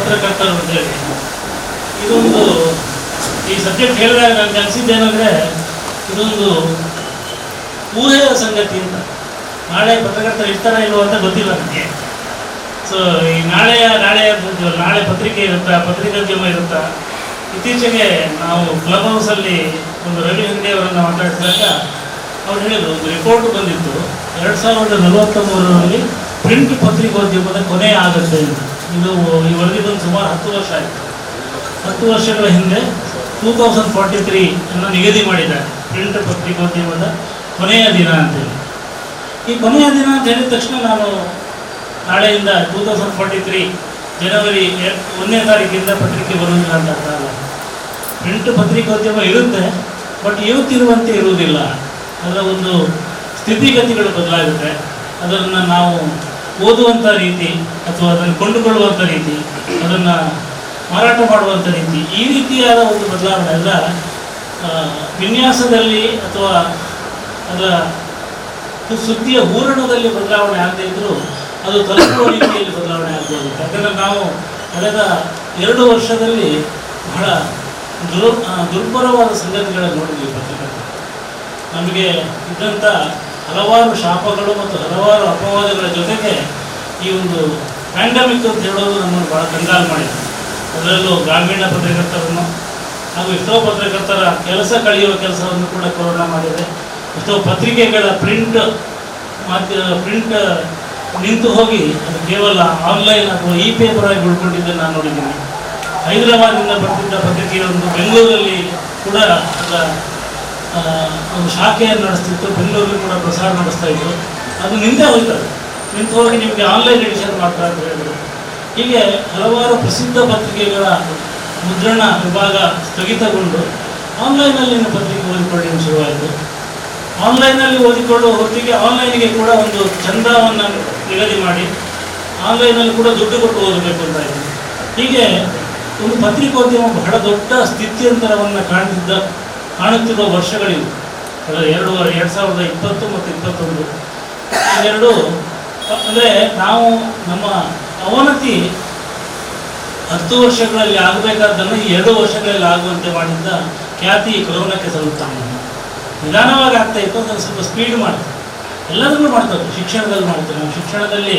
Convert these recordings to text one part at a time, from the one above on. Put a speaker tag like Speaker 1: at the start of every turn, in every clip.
Speaker 1: ಪತ್ರಕರ್ತರು ಅಂತೇಳಿ ಇದೊಂದು ಈ ಸಬ್ಜೆಕ್ಟ್ ಹೇಳಿದಾಗ ನನಗೆ ಅನಿಸಿದ್ದೇನೆಂದರೆ ಇದೊಂದು ಊಹೆಯ ಸಂಗತಿ ಅಂತ. ನಾಳೆ ಪತ್ರಕರ್ತರು ಇರ್ತಾರ ಇಲ್ವೋ ಅಂತ ಗೊತ್ತಿಲ್ಲ ನನಗೆ. ಸೊ ಈ ನಾಳೆ ಪತ್ರಿಕೆ ಇರುತ್ತಾ, ಪತ್ರಿಕೋದ್ಯಮ ಇರುತ್ತಾ. ಇತ್ತೀಚೆಗೆ ನಾವು ಕ್ಲಬ್ ಹೌಸಲ್ಲಿ ಒಂದು ರವಿ ಹೆಂಗಡೆ ಅವರನ್ನು ಮಾತಾಡಿಸಿದಾಗ ಅವ್ರು ಹೇಳಿದರು, ಒಂದು ರಿಪೋರ್ಟ್ ಬಂದಿತ್ತು 2043ರಲ್ಲಿ ಪ್ರಿಂಟ್ ಪತ್ರಿಕೋದ್ಯಮದ ಕೊನೆ ಆಗುತ್ತೆ ಅಂತ. ಇದು ಈ ವರದಿ ಬಂದು ಸುಮಾರು 10 ವರ್ಷ ಆಯಿತು. 10 ವರ್ಷಗಳ ಹಿಂದೆ 2043 ಅನ್ನು ನಿಗದಿ ಮಾಡಿದ್ದಾರೆ, ಪ್ರಿಂಟ್ ಪತ್ರಿಕೋದ್ಯಮದ ಕೊನೆಯ ದಿನ ಅಂತೇಳಿ. ಈ ಕೊನೆಯ ದಿನ ಅಂತ ಹೇಳಿದ ತಕ್ಷಣ ನಾನು ನಾಳೆಯಿಂದ 2043 ಜನವರಿ 1ನೇ ತಾರೀಕಿಂದ ಪತ್ರಿಕೆ ಬರುವುದಿಲ್ಲ ಅಂತ ಅರ್ಥ ಅಲ್ಲ. ಪ್ರಿಂಟ್ ಪತ್ರಿಕೋದ್ಯಮ ಇರುತ್ತೆ, ಬಟ್ ಇವತ್ತಿರುವಂತೆ ಇರುವುದಿಲ್ಲ. ಅದರ ಒಂದು ಸ್ಥಿತಿಗತಿಗಳು ಬದಲಾಗುತ್ತೆ. ಅದನ್ನು ನಾವು ಓದುವಂಥ ರೀತಿ ಅಥವಾ ಅದನ್ನು ಕೊಂಡುಕೊಳ್ಳುವಂಥ ರೀತಿ, ಅದನ್ನು ಮಾರಾಟ ಮಾಡುವಂಥ ರೀತಿ, ಈ ರೀತಿಯಾದ ಒಂದು ಬದಲಾವಣೆ ಎಲ್ಲ ವಿನ್ಯಾಸದಲ್ಲಿ ಅಥವಾ ಅದರ ಸುದ್ದಿಯ ಹೂರಣದಲ್ಲಿ ಬದಲಾವಣೆ ಆಗದೇ ಇದ್ದರೂ ಅದು ತಲುಪುವ ರೀತಿಯಲ್ಲಿ ಬದಲಾವಣೆ ಆಗ್ಬೋದು. ಯಾಕಂದರೆ ನಾವು ಕಳೆದ 2 ವರ್ಷದಲ್ಲಿ ಬಹಳ ದುರ್ಬಲವಾದ ಸಂಗತಿಗಳನ್ನು ನೋಡಿದ್ವಿ. ಪತ್ರಕರ್ತರು ನಮಗೆ ಇದ್ದಂಥ ಹಲವಾರು ಶಾಪಗಳು ಮತ್ತು ಹಲವಾರು ಅಪವಾದಗಳ ಜೊತೆಗೆ ಈ ಒಂದು ಪ್ಯಾಂಡಮಿಕ್ ಅಂತ ಹೇಳೋದು ನಮ್ಮನ್ನು ಭಾಳ ಕಂಗಾಲು ಮಾಡಿದೆ. ಅದರಲ್ಲೂ ಗ್ರಾಮೀಣ ಪತ್ರಕರ್ತರನ್ನು ಹಾಗೂ ಎಷ್ಟೋ ಪತ್ರಕರ್ತರ ಕೆಲಸ ಕಳೆಯುವ ಕೆಲಸವನ್ನು ಕೂಡ ಕೊರೋನಾ ಮಾಡಿದೆ. ಎಷ್ಟೋ ಪತ್ರಿಕೆಗಳ ಪ್ರಿಂಟ್ ನಿಂತು ಹೋಗಿ ಅದು ಕೇವಲ ಆನ್ಲೈನ್ ಅಥವಾ ಇ ಪೇಪರ್ ಆಗಿ ಉಳ್ಕೊಂಡಿದ್ದನ್ನು ನಾನು ನೋಡಿದ್ದೀನಿ. ಹೈದರಾಬಾದಿಂದ ಬರ್ತಿದ್ದ ಪತ್ರಿಕೆಯೊಂದು ಬೆಂಗಳೂರಲ್ಲಿ ಕೂಡ ಅದರ ಒಂದು ಶಾಖೆಯನ್ನು ನಡೆಸ್ತಿತ್ತು, ಬೆಂಗಳೂರಲ್ಲಿ ಕೂಡ ಪ್ರಸಾರ ನಡೆಸ್ತಾ ಇತ್ತು. ಅದು ನಿಂತೇ ಹೋಗ್ತದೆ, ನಿಂತು ಹೋಗಿ ನಿಮಗೆ ಆನ್ಲೈನ್ ಎಡಿಷನ್ ಮಾಡ್ತಾರೆ ಅಂತ ಹೇಳಿದರು. ಹೀಗೆ ಹಲವಾರು ಪ್ರಸಿದ್ಧ ಪತ್ರಿಕೆಗಳ ಮುದ್ರಣ ವಿಭಾಗ ಸ್ಥಗಿತಗೊಂಡು ಆನ್ಲೈನಲ್ಲಿ ಪತ್ರಿಕೆ ಓದಿಕೊಳ್ಳಲು ಶುರುವಾಯಿತು. ಆನ್ಲೈನಲ್ಲಿ ಓದಿಕೊಳ್ಳುವ ಹೊತ್ತಿಗೆ ಆನ್ಲೈನಿಗೆ ಕೂಡ ಒಂದು ಚಂದಾವನ್ನು ನಿಗದಿ ಮಾಡಿ ಆನ್ಲೈನಲ್ಲಿ ಕೂಡ ದುಡ್ಡು ಕೊಟ್ಟು ಓದಬೇಕು ಅಂತ ಇದೆ. ಹೀಗೆ ಒಂದು ಪತ್ರಿಕೋದ್ಯಮ ಬಹಳ ದೊಡ್ಡ ಸ್ಥಿತ್ಯಂತರವನ್ನು ಕಾಣುತ್ತಿರುವ ವರ್ಷಗಳಿವೆ. 2020 ಮತ್ತು 2021 ಇವೆರಡು ಅಂದರೆ ನಾವು ನಮ್ಮ ಅವನತಿ 10 ವರ್ಷಗಳಲ್ಲಿ ಆಗಬೇಕಾದ್ದನ್ನು ಈ 2 ವರ್ಷಗಳಲ್ಲಿ ಆಗುವಂತೆ ಮಾಡಿದ್ದ ಖ್ಯಾತಿ ಕೊರೋನಾಕ್ಕೆ ಸಲ್ಲುತ್ತಾನೆ. ನಿಧಾನವಾಗಿ ಆಗ್ತಾಯಿತ್ತು, ಅದನ್ನು ಸ್ವಲ್ಪ ಸ್ಪೀಡ್ ಮಾಡ್ತಾರೆ. ಎಲ್ಲದನ್ನೂ ಮಾಡ್ತಾರೆ, ಶಿಕ್ಷಣದಲ್ಲಿ ಮಾಡ್ತಾರೆ. ನಾವು ಶಿಕ್ಷಣದಲ್ಲಿ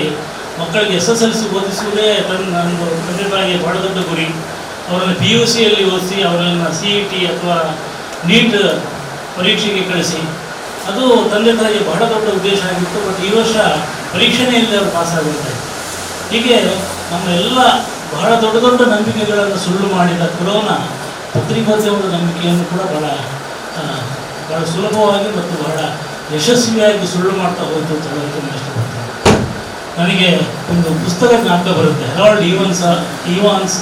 Speaker 1: ಮಕ್ಕಳಿಗೆ SSLC ಓದಿಸುವುದೇ ನನ್ನದು ತಂದೆ ತಾಯಿಗೆ ಬಹಳ ದೊಡ್ಡ ಗುರಿ. ಅವರನ್ನು PUCಯಲ್ಲಿ ಓದಿಸಿ ಅವರನ್ನು CET ಅಥವಾ ನೀಟ್ ಪರೀಕ್ಷೆಗೆ ಕಳಿಸಿ, ಅದು ತಂದೆ ತಾಯಿಗೆ ಬಹಳ ದೊಡ್ಡ ಉದ್ದೇಶ ಆಗಿತ್ತು. ಬಟ್ ಈ ವರ್ಷ ಪರೀಕ್ಷೆನೇ ಇಲ್ಲದೆ ಅವರು ಪಾಸಾಗಿರ್ತಾರೆ. ಹೀಗೆ ನಮ್ಮ ಎಲ್ಲ ಬಹಳ ದೊಡ್ಡ ದೊಡ್ಡ ನಂಬಿಕೆಗಳನ್ನು ಸುಳ್ಳು ಮಾಡಿದ ಕೊರೋನಾ ಪತ್ರಿಕೋದ್ಯಮದ ನಂಬಿಕೆಯನ್ನು ಕೂಡ ಬಹಳ ಸುಲಭವಾಗಿ ಮತ್ತು ಬಹಳ ಯಶಸ್ವಿಯಾಗಿ ಸುಳ್ಳು ಮಾಡ್ತಾ ಹೋಯಿತು ಅಂತ ಹೇಳೋಕ್ಕೆ ನಾನು ಇಷ್ಟಪಡ್ತೇನೆ. ನನಗೆ ಒಂದು ಪುಸ್ತಕ ಜ್ಞಾಪಕ ಬರುತ್ತೆ. ಹೆರಾಲ್ಡ್ ಈವಾನ್ಸ್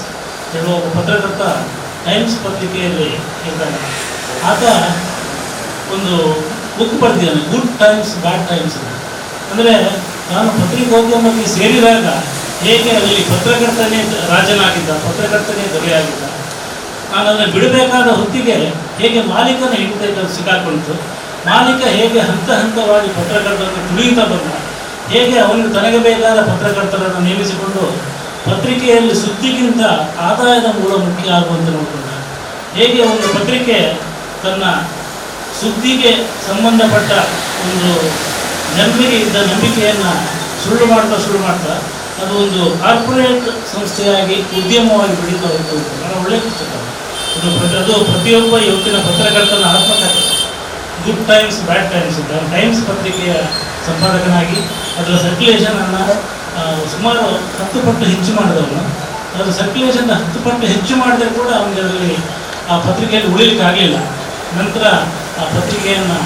Speaker 1: ಹೇಳುವ ಪತ್ರಕರ್ತ ಟೈಮ್ಸ್ ಪತ್ರಿಕೆಯಲ್ಲಿ ಇದ್ದಾನೆ. ಆತ ಒಂದು ಬುಕ್ ಬರೆದಿದ್ದಾನೆ, ಗುಡ್ ಟೈಮ್ಸ್ ಬ್ಯಾಡ್ ಟೈಮ್ಸ್. ಅಂದರೆ ನಾನು ಪತ್ರಿಕೋದ್ಯಮಕ್ಕೆ ಸೇರಿದಾಗ ಹೇಗೆ ಅಲ್ಲಿ ಪತ್ರಕರ್ತನೇ ರಾಜನಾಗಿದ್ದ, ಪತ್ರಕರ್ತನೇ ದೊರೆಯಾಗಿದ್ದ, ನಾನು ಅದನ್ನು ಬಿಡಬೇಕಾದ ಹೊತ್ತಿಗೆ ಹೇಗೆ ಮಾಲೀಕನ ಹಿಡಿತ ಸಿಕ್ಕಾಕೊಂಡಿತು, ಮಾಲೀಕ ಹೇಗೆ ಹಂತ ಹಂತವಾಗಿ ಪತ್ರಕರ್ತರನ್ನು ತುಳಿಯುತ್ತಾ ಬಂದ, ಹೇಗೆ ಅವನಿಗೆ ತನಗೆ ಬೇಕಾದ ಪತ್ರಕರ್ತರನ್ನು ನೇಮಿಸಿಕೊಂಡು ಪತ್ರಿಕೆಯಲ್ಲಿ ಸುದ್ದಿಗಿಂತ ಆದಾಯದ ಮೂಲ ಮುಖ್ಯ ಆಗುವಂತೆ ನೋಡಿಕೊಂಡ, ಹೇಗೆ ಒಂದು ಪತ್ರಿಕೆ ತನ್ನ ಸುದ್ದಿಗೆ ಸಂಬಂಧಪಟ್ಟ ಒಂದು ಜನರಿಗೆ ಇದ್ದ ನಂಬಿಕೆಯನ್ನು ಸುಳ್ಳು ಮಾಡ್ತಾ ಅದು ಒಂದು ಕಾರ್ಪೊರೇಟ್ ಸಂಸ್ಥೆಯಾಗಿ ಉದ್ಯಮವಾಗಿ ಬೆಳೀತಾ ಹೋಯಿತು. ಬಹಳ ಒಳ್ಳೆಯ ಪುಸ್ತಕ ಅದು. ಪ್ರತಿಯೊಬ್ಬ ಇವತ್ತಿನ ಪತ್ರಕರ್ತನ ಆತ್ಮಕಥೆ. ಗುಡ್ ಟೈಮ್ಸ್ ಬ್ಯಾಡ್ ಟೈಮ್ಸ್ ಅಂತ ಟೈಮ್ಸ್ ಪತ್ರಿಕೆಯ ಸಂಪಾದಕನಾಗಿ ಅದರ ಸರ್ಕ್ಯುಲೇಷನನ್ನು ಸುಮಾರು 10 ಪಟ್ಟು ಹೆಚ್ಚು ಮಾಡಿದವನು. ಅದರ ಸರ್ಕ್ಯುಲೇಷನ್ 10 ಪಟ್ಟು ಹೆಚ್ಚು ಮಾಡಿದರೆ ಕೂಡ ಅವನಿಗೆ ಅದರಲ್ಲಿ ಆ ಪತ್ರಿಕೆಯಲ್ಲಿ ಉಳಿಲಿಕ್ಕೆ ಆಗಲಿಲ್ಲ. ನಂತರ ಆ ಪತ್ರಿಕೆಯನ್ನು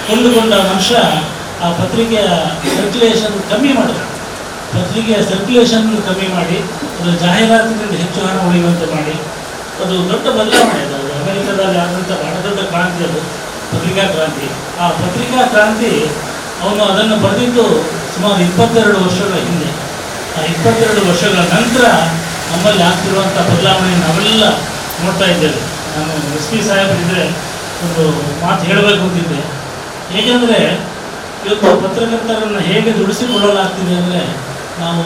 Speaker 1: ಕೊಂಡುಕೊಂಡ ಮನುಷ್ಯ ಆ ಪತ್ರಿಕೆಯ ಸರ್ಕ್ಯುಲೇಷನ್ ಕಮ್ಮಿ ಮಾಡಿದ. ಪತ್ರಿಕೆಯ ಸರ್ಕ್ಯುಲೇಷನ್ ಕಮ್ಮಿ ಮಾಡಿ ಅದರ ಜಾಹೀರಾತಿನಿಂದ ಹೆಚ್ಚು ಹಣ ಉಳಿಯುವಂತೆ ಮಾಡಿ ಅದು ದೊಡ್ಡ ಬದಲಾವಣೆ. ಅದು ಅಮೆರಿಕದಲ್ಲಿ ಆದಂಥ ಬಹಳ ದೊಡ್ಡ ಕ್ರಾಂತಿ, ಅದು ಪತ್ರಿಕಾ ಕ್ರಾಂತಿ. ಆ ಪತ್ರಿಕಾ ಕ್ರಾಂತಿ ಅವನು ಅದನ್ನು ಬರೆದಿದ್ದು ಸುಮಾರು 22 ವರ್ಷಗಳ ಹಿಂದೆ. ಆ 22 ವರ್ಷಗಳ ನಂತರ ನಮ್ಮಲ್ಲಿ ಆಗ್ತಿರುವಂಥ ಬದಲಾವಣೆಯನ್ನು ನಾವೆಲ್ಲ ನೋಡ್ತಾ ಇದ್ದೇವೆ. ನಾನು SP ಸಾಹೇಬರಿದ್ದರೆ ಒಂದು ಮಾತು ಹೇಳಬೇಕು ಅಂತಿದ್ದೆ. ಏಕೆಂದರೆ ಇವತ್ತು ಪತ್ರಕರ್ತರನ್ನು ಹೇಗೆ ದುಡಿಸಿಕೊಳ್ಳಲಾಗ್ತಿದೆ ಅಂದರೆ ನಾವು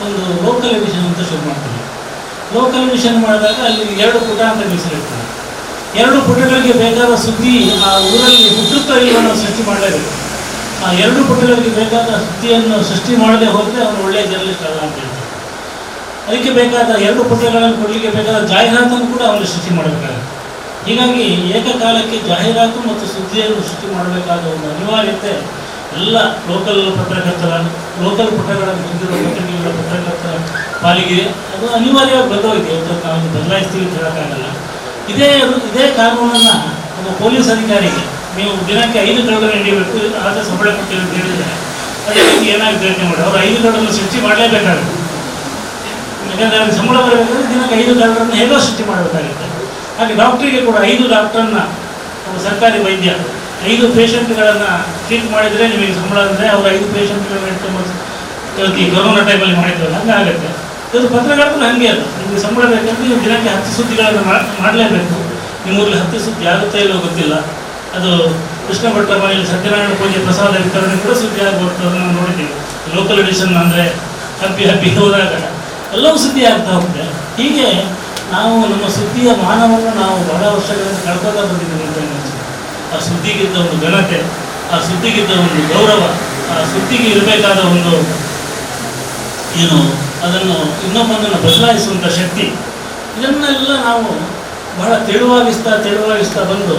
Speaker 1: ಒಂದು ಲೋಕಲ್ ಎಡಿಷನ್ ಅಂತ ಶುರು ಮಾಡ್ತೀವಿ. ಲೋಕಲ್ ಎಡಿಷನ್ ಮಾಡಿದಾಗ ಅಲ್ಲಿ 2 ಪುಟ ಅಂತ ಮೀಸಲಿಡ್ತೀವಿ. 2 ಪುಟಗಳಿಗೆ ಬೇಕಾದ ಸುದ್ದಿ ಆ ಊರಲ್ಲಿ ಹುಟ್ಟುತ್ತಾ ಇಲ್ವ ನಾವು ಸೃಷ್ಟಿ ಮಾಡಲೇಬೇಕು. ಆ 2 ಪುಟಗಳಿಗೆ ಬೇಕಾದ ಸುದ್ದಿಯನ್ನು ಸೃಷ್ಟಿ ಮಾಡದೆ ಹೋದರೆ ಅವನು ಒಳ್ಳೆಯ ಜರ್ನಲಿಸ್ಟ್ ಅಲ್ಲ ಅಂತ ಹೇಳ್ತಾರೆ. ಅದಕ್ಕೆ ಬೇಕಾದ 2 ಪುಟಗಳನ್ನು ಕೊಡಲಿಕ್ಕೆ ಬೇಕಾದ ಜಾಹೀರಾತನ್ನು ಕೂಡ ಅವನು ಸೃಷ್ಟಿ ಮಾಡಬೇಕಾಗುತ್ತೆ. ಹೀಗಾಗಿ ಏಕಕಾಲಕ್ಕೆ ಜಾಹೀರಾತು ಮತ್ತು ಸುದ್ದಿಯನ್ನು ಸೃಷ್ಟಿ ಮಾಡಬೇಕಾದ ಒಂದು ಅನಿವಾರ್ಯತೆ ಎಲ್ಲ ಲೋಕಲ್ ಪುಟಗಳನ್ನು ಹೊಂದಿರುವ ಪತ್ರಿಕೆಗಳ ಪತ್ರಕರ್ತರ ಪಾಲಿಗೆ ಅದು ಅನಿವಾರ್ಯವಾಗಿ ಬಂದೋಗಿದೆ. ಇವತ್ತು ನಾವು ಬದಲಾಯಿಸ್ತೀವಿ ಅಂತ ಹೇಳೋಕ್ಕಾಗಲ್ಲ. ಇದೇ ಕಾನೂನನ್ನು ಒಬ್ಬ ಪೊಲೀಸ್ ಅಧಿಕಾರಿಗೆ ನೀವು ದಿನಕ್ಕೆ 5 ಕಳ್ಳರನ್ನು ಹಿಡಿಯಬೇಕು, ಆದರೆ ಸಂಬಳ ಕೊಡ್ತೀವಿ ಅಂತ ಹೇಳಿದರೆ ಅದಕ್ಕೆ ಏನಾಗಿ ಯೋಚನೆ ಮಾಡಿ ಅವರು 5 ಕಳ್ಳರನ್ನು ಸೃಷ್ಟಿ ಮಾಡಲೇಬೇಕಾಗುತ್ತೆ. ಯಾಕಂದರೆ ಅವ್ರಿಗೆ ಸಂಬಳ ಬರಬೇಕಾದ್ರೆ ದಿನಕ್ಕೆ 5 ಕಳ್ಳರನ್ನು ಹೇಗೋ ಸೃಷ್ಟಿ ಮಾಡಬೇಕಾಗುತ್ತೆ. ಹಾಗೆ ಡಾಕ್ಟ್ರಿಗೆ ಕೂಡ 5 ಡಾಕ್ಟ್ರನ್ನ ಸರ್ಕಾರಿ ವೈದ್ಯ 5 ಪೇಷಂಟ್ಗಳನ್ನು ಟ್ರೀಟ್ ಮಾಡಿದರೆ ನಿಮಗೆ ಸಂಬಳ ಅಂದರೆ ಅವರು 5 ಪೇಷಂಟ್ಗಳನ್ನ ಇಟ್ಟು ಈ ಕೊರೋನಾ ಟೈಮಲ್ಲಿ ಮಾಡಿದ್ರಲ್ಲ ಹಂಗೆ ಆಗುತ್ತೆ. ಇದು ಪತ್ರಕರ್ತರು ಹಾಗೆ ಅದು ನಿಮಗೆ ಸಂಬಳ ಬೇಕಂದ್ರೆ ನೀವು ದಿನಕ್ಕೆ 10 ಸುದ್ದಿಗಳನ್ನು ಮಾಡಲೇಬೇಕು. ನಿಮ್ಮೂರಲ್ಲಿ 10 ಸುದ್ದಿ ಆಗುತ್ತೆ ಇಲ್ಲೋ ಗೊತ್ತಿಲ್ಲ. ಅದು ಕೃಷ್ಣ ಭಟ್ರ ಮನೆಯಲ್ಲಿ ಸತ್ಯನಾರಾಯಣ ಪೂಜೆ ಪ್ರಸಾದ ವಿತರಣೆ ಕೂಡ ಸುದ್ದಿ ಆಗ್ಬೋದು. ನಾವು ನೋಡಿದ್ದೀವಿ. ಲೋಕಲ್ ಎಡಿಷನ್ ಅಂದರೆ ಹಬ್ಬಿ ಹೋದಾಗ ಎಲ್ಲವೂ ಸುದ್ದಿ ಆಗ್ತಾ ಹೋಗುತ್ತೆ. ಹೀಗೆ ನಾವು ನಮ್ಮ ಸುದ್ದಿಯ ಮಾನವನ್ನು ನಾವು ಬಹಳ ವರ್ಷಗಳಿಂದ ಕಳ್ಕೊತಾ ಬಂದಿದ್ದೀವಿ ಅಂತ ಅನಿಸುತ್ತೆ. ಆ ಸುದ್ದಿಗಿದ್ದ ಒಂದು ಘನತೆ, ಆ ಸುದ್ದಿಗಿದ್ದ ಒಂದು ಗೌರವ, ಆ ಸುದ್ದಿಗೆ ಇರಬೇಕಾದ ಒಂದು ಏನು ಅದನ್ನು ಇನ್ನೊಬ್ಬನನ್ನು ಬದಲಾಯಿಸುವಂಥ ಶಕ್ತಿ, ಇದನ್ನೆಲ್ಲ ನಾವು ಬಹಳ ತೆಳುವಾಗಿಸ್ತಾ ಬಂದು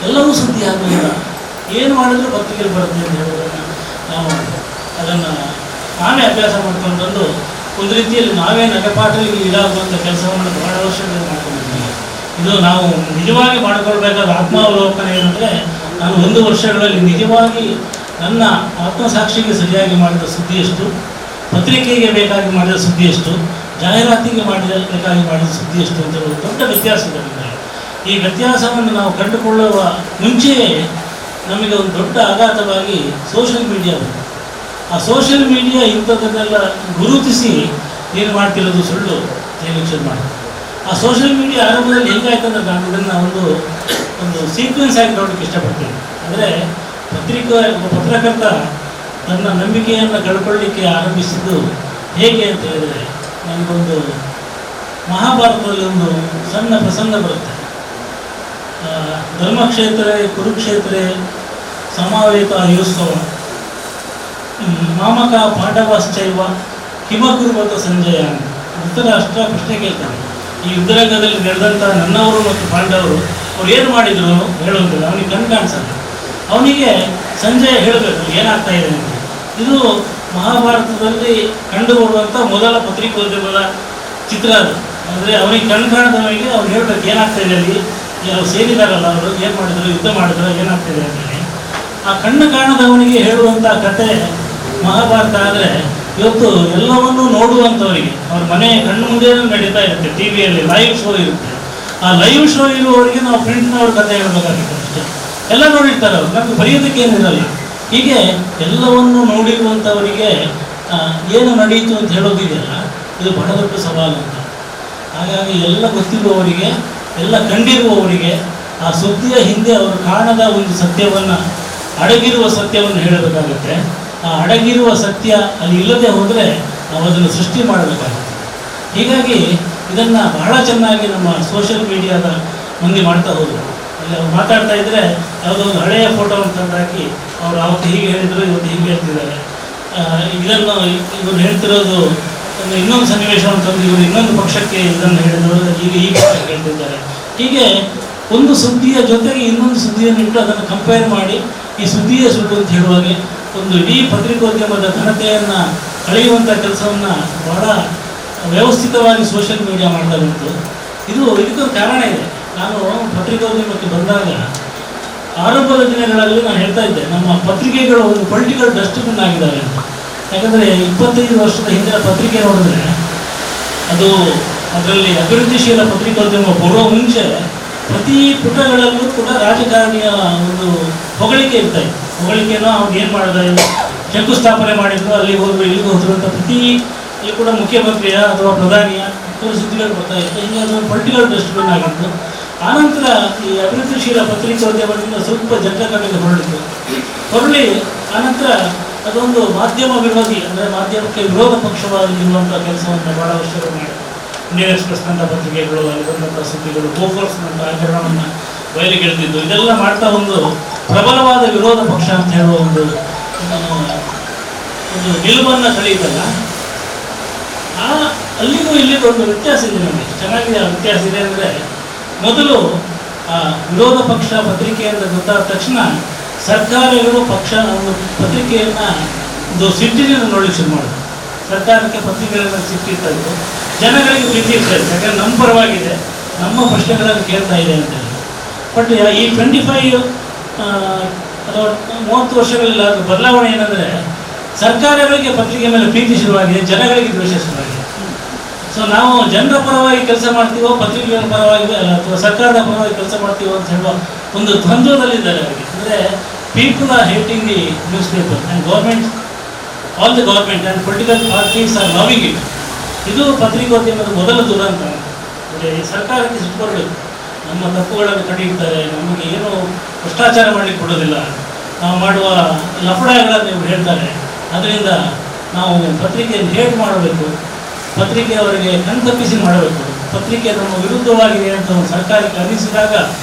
Speaker 1: ಎಲ್ಲವೂ ಸುದ್ದಿ ಆಗೋದಿಲ್ಲ. ಏನು ಮಾಡಿದ್ರೂ ಪತ್ರಿಕೆಯಲ್ಲಿ ಬರುತ್ತೆ ಅಂತ ಹೇಳೋದನ್ನು ನಾವು ಅದನ್ನು ನಾವೇ ಅಭ್ಯಾಸ ಮಾಡ್ಕೊಂಡು ಬಂದು ಒಂದು ರೀತಿಯಲ್ಲಿ ನಾವೇ ನಗೆಪಾಟಲಿಗೆ ಈಡಾಗುವಂಥ ಕೆಲಸವನ್ನು ಬಹಳ ವರ್ಷಗಳಿಂದ ಮಾಡ್ಕೊಂಡಿದ್ದೀವಿ. ಇದು ನಾವು ನಿಜವಾಗಿ ಮಾಡಿಕೊಳ್ಬೇಕಾದ ಆತ್ಮಾವಲೋಕನ ಏನಂದರೆ, ನಾನು 1 ವರ್ಷಗಳಲ್ಲಿ ನಿಜವಾಗಿ ನನ್ನ ಆತ್ಮಸಾಕ್ಷಿಗೆ ಸರಿಯಾಗಿ ಮಾಡಿದ ಸುದ್ದಿ ಎಷ್ಟು, ಪತ್ರಿಕೆಗೆ ಬೇಕಾಗಿ ಮಾಡಿದ ಸುದ್ದಿ ಎಷ್ಟು, ಜಾಹೀರಾತಿಗೆ ಬೇಕಾಗಿ ಮಾಡಿದ ಸುದ್ದಿ ಎಷ್ಟು ಅಂತ ಹೇಳುವುದು ದೊಡ್ಡ ವ್ಯತ್ಯಾಸ ಇದೆ. ಈ ವ್ಯತ್ಯಾಸವನ್ನು ನಾವು ಕಂಡುಕೊಳ್ಳುವ ಮುಂಚೆಯೇ ನಮಗೆ ಒಂದು ದೊಡ್ಡ ಆಘಾತವಾಗಿ ಸೋಷಿಯಲ್ ಮೀಡಿಯಾ ಬಂತು. ಆ ಸೋಷಿಯಲ್ ಮೀಡಿಯಾ ಇಂಥದ್ದನ್ನೆಲ್ಲ ಗುರುತಿಸಿ ಏನು ಮಾಡ್ತಿರೋದು ಸುಳ್ಳು ಶುರು ಮಾಡಿ. ಆ ಸೋಷಿಯಲ್ ಮೀಡಿಯಾ ಆರಂಭದಲ್ಲಿ ಹೆಂಗಾಯ್ತಂದ್ರೆ ನಾನು ಇದನ್ನು ಒಂದು ಸೀಕ್ವೆನ್ಸ್ ಆಗಿ ನೋಡೋಕ್ಕೆ ಇಷ್ಟಪಡ್ತೀನಿ. ಅಂದರೆ ಒಬ್ಬ ಪತ್ರಕರ್ತ ತನ್ನ ನಂಬಿಕೆಯನ್ನು ಕಳ್ಕೊಳ್ಳಿಕ್ಕೆ ಆರಂಭಿಸಿದ್ದು ಹೇಗೆ ಅಂತ ಹೇಳಿದರೆ, ನನಗೊಂದು ಮಹಾಭಾರತದಲ್ಲಿ ಒಂದು ಸಣ್ಣ ಪ್ರಸಂಗ ಬರುತ್ತೆ. ಧರ್ಮಕ್ಷೇತ್ರ ಕುರುಕ್ಷೇತ್ರ ಸಮಾವೇತ ಯೋತ್ಸವ ಮಾಮಕ ಪಾಂಡವಾಶ್ಚೈವ ಹಿಮಗುರುವತ ಸಂಜಯ. ಧೃತರಾಷ್ಟ್ರ ಪ್ರಶ್ನೆ ಕೇಳ್ತಾನೆ, ಈ ಯುದ್ಧರಂಗದಲ್ಲಿ ನಡೆದಂಥ ನನ್ನವರು ಮತ್ತು ಪಾಂಡವರು ಅವ್ರು ಏನು ಮಾಡಿದ್ರು ಹೇಳುವಂಥದ್ದು. ಅವನಿಗೆ ಕಣ್ಣು ಕಾಣಿಸಲ್ಲ. ಅವನಿಗೆ ಸಂಜಯ ಹೇಳಬೇಕು ಏನಾಗ್ತಾ ಇದೆ ಅಂತ. ಇದು ಮಹಾಭಾರತದಲ್ಲಿ ಕಂಡುಬರುವಂಥ ಮೊದಲ ಪತ್ರಿಕೋದ್ಯಮದ ಚಿತ್ರ ಅದು. ಅಂದರೆ ಅವನಿಗೆ ಕಣ್ಣು ಕಾಣದವನಿಗೆ ಅವ್ರು ಹೇಳ್ಬೇಕು ಏನಾಗ್ತಾ ಇದೆ ಅಲ್ಲಿ, ಅವ್ರು ಸೇರಿದಾರಲ್ಲ ಅವರು ಏನು ಮಾಡಿದ್ರು, ಯುದ್ಧ ಮಾಡಿದ್ರು, ಏನಾಗ್ತಿದೆ ಅಂತೇಳಿ. ಆ ಕಣ್ಣು ಕಾಣದವನಿಗೆ ಹೇಳುವಂಥ ಕತೆ ಮಹಾಭಾರತ. ಆದರೆ ಇವತ್ತು ಎಲ್ಲವನ್ನೂ ನೋಡುವಂಥವರಿಗೆ ಅವ್ರ ಮನೆ ಕಣ್ಣು ಮುಂದೆ ನಡೀತಾ ಇರುತ್ತೆ. ಟಿ ವಿಯಲ್ಲಿ ಲೈವ್ ಶೋ ಇರುತ್ತೆ. ಆ ಲೈವ್ ಶೋ ಇರುವವರಿಗೆ ನಾವು ಪ್ರಿಂಟ್ನವ್ರ ಕತೆ ಹೇಳಬೇಕಾಗಿತ್ತು ಅಷ್ಟೇ. ಎಲ್ಲ ನೋಡಿರ್ತಾರೆ ಅವರು, ನಮಗೆ ಬರೆಯೋದಕ್ಕೆ ಏನಿರಲ್ಲ. ಹೀಗೆ ಎಲ್ಲವನ್ನೂ ನೋಡಿರುವಂಥವರಿಗೆ ಏನು ನಡೀತು ಅಂತ ಹೇಳೋದಿದೆಯಲ್ಲ, ಇದು ಬಹಳ ದೊಡ್ಡ ಸವಾಲು ಅಂತ. ಹಾಗಾಗಿ ಎಲ್ಲ ಗೊತ್ತಿರುವವರಿಗೆ, ಎಲ್ಲ ಕಂಡಿರುವವರಿಗೆ ಆ ಸುದ್ದಿಯ ಹಿಂದೆ ಅವರು ಕಾಣದ ಒಂದು ಸತ್ಯವನ್ನು, ಅಡಗಿರುವ ಸತ್ಯವನ್ನು ಹೇಳಬೇಕಾಗುತ್ತೆ. ಆ ಅಡಗಿರುವ ಸತ್ಯ ಅಲ್ಲಿ ಇಲ್ಲದೆ ಹೋದರೆ ನಾವು ಅದನ್ನು ಸೃಷ್ಟಿ ಮಾಡಬೇಕಾಗುತ್ತೆ. ಹೀಗಾಗಿ ಇದನ್ನು ಬಹಳ ಚೆನ್ನಾಗಿ ನಮ್ಮ ಸೋಷಿಯಲ್ ಮೀಡಿಯಾದ ಮಂದಿ ಮಾಡ್ತಾ ಹೋದರು. ಅಲ್ಲಿ ಅವ್ರು ಮಾತಾಡ್ತಾ ಇದ್ದರೆ ಯಾವುದೋ ಒಂದು ಹಳೆಯ ಫೋಟೋವನ್ನು ತಂದಾಕಿ ಅವರು ಅವತ್ತು ಹೀಗೆ ಹೇಳಿದರು, ಇವತ್ತು ಹೀಗೆ ಹೇಳ್ತಿದ್ದಾರೆ. ಇದನ್ನು ಇವರು ಹೇಳ್ತಿರೋದು ಇನ್ನೊಂದು ಸನ್ನಿವೇಶವನ್ನು ತಂದು ಇವರು ಇನ್ನೊಂದು ಪಕ್ಷಕ್ಕೆ ಇದನ್ನು ಹೇಳಿದರು, ಈಗ ಹೇಳ್ತಿದ್ದಾರೆ. ಹೀಗೆ ಒಂದು ಸುದ್ದಿಯ ಜೊತೆಗೆ ಇನ್ನೊಂದು ಸುದ್ದಿಯನ್ನು ಇಟ್ಟು ಅದನ್ನು ಕಂಪೇರ್ ಮಾಡಿ ಈ ಸುದ್ದಿಯೇ ಸುಳ್ಳು ಅಂತ ಹೇಳುವಾಗೆ ಒಂದು ಇಡೀ ಪತ್ರಿಕೋದ್ಯಮದ ಘನತೆಯನ್ನು ಕಳೆಯುವಂಥ ಕೆಲಸವನ್ನು ಬಹಳ ವ್ಯವಸ್ಥಿತವಾಗಿ ಸೋಷಿಯಲ್ ಮೀಡಿಯಾ ಮಾಡ್ತಾ ಬಂತು. ಇದಕ್ಕೊಂದು ಕಾರಣ ಇದೆ. ನಾನು ಪತ್ರಿಕೋದ್ಯಮಕ್ಕೆ ಬಂದಾಗ ಆರಂಭದ ದಿನಗಳಲ್ಲಿ ನಾನು ಹೇಳ್ತಾ ಇದ್ದೆ, ನಮ್ಮ ಪತ್ರಿಕೆಗಳು ಒಂದು ಪೊಲಿಟಿಕಲ್ ಡಸ್ಟ್ಬಿನ್ ಆಗಿದ್ದಾವೆ ಅಂತ. ಯಾಕಂದರೆ 25 ವರ್ಷದ ಹಿಂದಿನ ಪತ್ರಿಕೆ ನೋಡಿದ್ರೆ ಅದರಲ್ಲಿ ಅಭಿವೃದ್ಧಿಶೀಲ ಪತ್ರಿಕೋದ್ಯಮ ಬರುವ ಮುಂಚೆ ಪ್ರತಿ ಪುಟಗಳಲ್ಲೂ ಕೂಡ ರಾಜಕಾರಣಿಯ ಒಂದು ಹೊಗಳಿಕೆ ಇರ್ತಾಯಿತ್ತು. ಹೊಗಳಿಕೆನೋ ಅವ್ರು ಏನು ಮಾಡಿದ, ಶಂಕುಸ್ಥಾಪನೆ ಮಾಡಿದ್ರು, ಅಲ್ಲಿಗೆ ಹೋದ್ರು, ಇಲ್ಲಿಗೆ ಹೋದ್ರು ಅಂತ ಪ್ರತಿ ಇಲ್ಲಿ ಕೂಡ ಮುಖ್ಯಮಂತ್ರಿಯ ಅಥವಾ ಪ್ರಧಾನಿಯ ಸುದ್ದಿಗಳು ಬರ್ತಾ ಇತ್ತು. ಹೀಗೆ ಅದೊಂದು ಪೊಲಿಟಿಕಲ್ ಡಸ್ಟ್ಬಿನ್ ಆಗಿತ್ತು. ಆನಂತರ ಈ ಅಭಿವೃದ್ಧಿಶೀಲ ಪತ್ರಿಕೋದ್ಯಮದಿಂದ ಸ್ವಲ್ಪ ಜನರ ಕಡೆಗೆ ಹೊರಳಿ ಆನಂತರ ಅದೊಂದು ಮಾಧ್ಯಮ ವಿರೋಧಿ, ಅಂದರೆ ಮಾಧ್ಯಮಕ್ಕೆ ವಿರೋಧ ಪಕ್ಷವಾಗಿರುವಂಥ ಕೆಲಸವನ್ನು ಭಾಳ ವರ್ಷಗಳು ಮಾಡಿದೆ. ಇಂಡಿಯನ್ ಎಕ್ಸ್‌ಪ್ರೆಸ್ನಂಥ ಪತ್ರಿಕೆಗಳು, ಅಲ್ಲಿ ಬಂದಂಥ ಸುದ್ದಿಗಳು, ಗೋಫೋರ್ಸ್ನಂಥ ಹಗರಣವನ್ನು ಬಯಲಿಗೆಳೆದಿದ್ದು, ಇದೆಲ್ಲ ಮಾಡ್ತಾ ಒಂದು ಪ್ರಬಲವಾದ ವಿರೋಧ ಪಕ್ಷ ಅಂತ ಹೇಳುವ ಒಂದು ನಿಲುವನ್ನು ತಳೆಯುತ್ತಲ್ಲ, ಅಲ್ಲಿಗೂ ಇಲ್ಲಿಗೂ ಒಂದು ವ್ಯತ್ಯಾಸ ಇದೆ. ನಮಗೆ ಚೆನ್ನಾಗಿದೆ ಆ ವ್ಯತ್ಯಾಸ ಇದೆ. ಅಂದರೆ ಮೊದಲು ವಿರೋಧ ಪಕ್ಷ ಪತ್ರಿಕೆ ಅಂತ ಗೊತ್ತಾದ ತಕ್ಷಣ ಸರ್ಕಾರಗಳು ಒಂದು ಪತ್ರಿಕೆಯನ್ನು ಒಂದು ಸಿಟ್ಟಿನಿಂದ ನೋಡಲಿಕ್ಕೆ ಶುರು ಮಾಡೋದು. ಸರ್ಕಾರಕ್ಕೆ ಪತ್ರಿಕೆಗಳನ್ನು ಸಿಟ್ಟಿರ್ತಾ ಇತ್ತು, ಜನಗಳಿಗೆ ಪ್ರೀತಿ ಇರ್ತಾ ಇತ್ತು, ಯಾಕಂದರೆ ನಮ್ಮ ಪರವಾಗಿದೆ, ನಮ್ಮ ಪ್ರಶ್ನೆಗಳನ್ನು ಕೇಳ್ತಾ ಇದೆ ಅಂತ ಹೇಳಿ. ಬಟ್ ಈ 25 ಅಥವಾ 30 ವರ್ಷಗಳಲ್ಲಿ ಬದಲಾವಣೆ ಏನಂದರೆ, ಸರ್ಕಾರಗಳಿಗೆ ಪತ್ರಿಕೆ ಮೇಲೆ ಪ್ರೀತಿ ಶುರುವಾಗಿದೆ, ಜನಗಳಿಗೆ ದ್ವೇಷ ಶುರುವಾಗಿದೆ. ಸೊ ನಾವು ಜನರ ಪರವಾಗಿ ಕೆಲಸ ಮಾಡ್ತೀವೋ, ಪತ್ರಿಕೆಗಳ ಪರವಾಗಿ ಅಥವಾ ಸರ್ಕಾರದ ಪರವಾಗಿ ಕೆಲಸ ಮಾಡ್ತೀವೋ ಅಂತ ಹೇಳುವ ಒಂದು ದ್ವಂದ್ವದಲ್ಲಿದ್ದಾರೆ ಅವರಿಗೆ. ಅಂದರೆ people are hating the news paper and government, all the government and political parties are loving it. ಇದು ಪತ್ರಿಕೋದ್ಯಮದ ಮೊದಲ ದುರಂತ. ಅಂದರೆ ಈ ಸರ್ಕಾರಕ್ಕೆ ಸಿಟ್ಕೊಳ್ಬೇಕು, ನಮ್ಮ ತಪ್ಪುಗಳನ್ನು ತಡೆಯುತ್ತಾರೆ, ನಮಗೆ ಏನು ಭ್ರಷ್ಟಾಚಾರ ಮಾಡಲಿಕ್ಕೆ ಕೊಡೋದಿಲ್ಲ, ನಾವು ಮಾಡುವ ಲಫಡಗಳನ್ನು ಇವರು ಹೇಳ್ತಾರೆ, ಅದರಿಂದ ನಾವು ಪತ್ರಿಕೆಯನ್ನು ಹೇಟ್ ಮಾಡಬೇಕು, ಪತ್ರಿಕೆ ಅವರಿಗೆ ಕಣ್ತಪ್ಪಿಸಿ ಮಾಡಬೇಕು, ಪತ್ರಿಕೆ ನಮ್ಮ ವಿರುದ್ಧವಾಗಿದೆ ಅಂತ ಒಂದು ಸರ್ಕಾರಕ್ಕೆ ಅನ್ನಿಸಿದಾಗ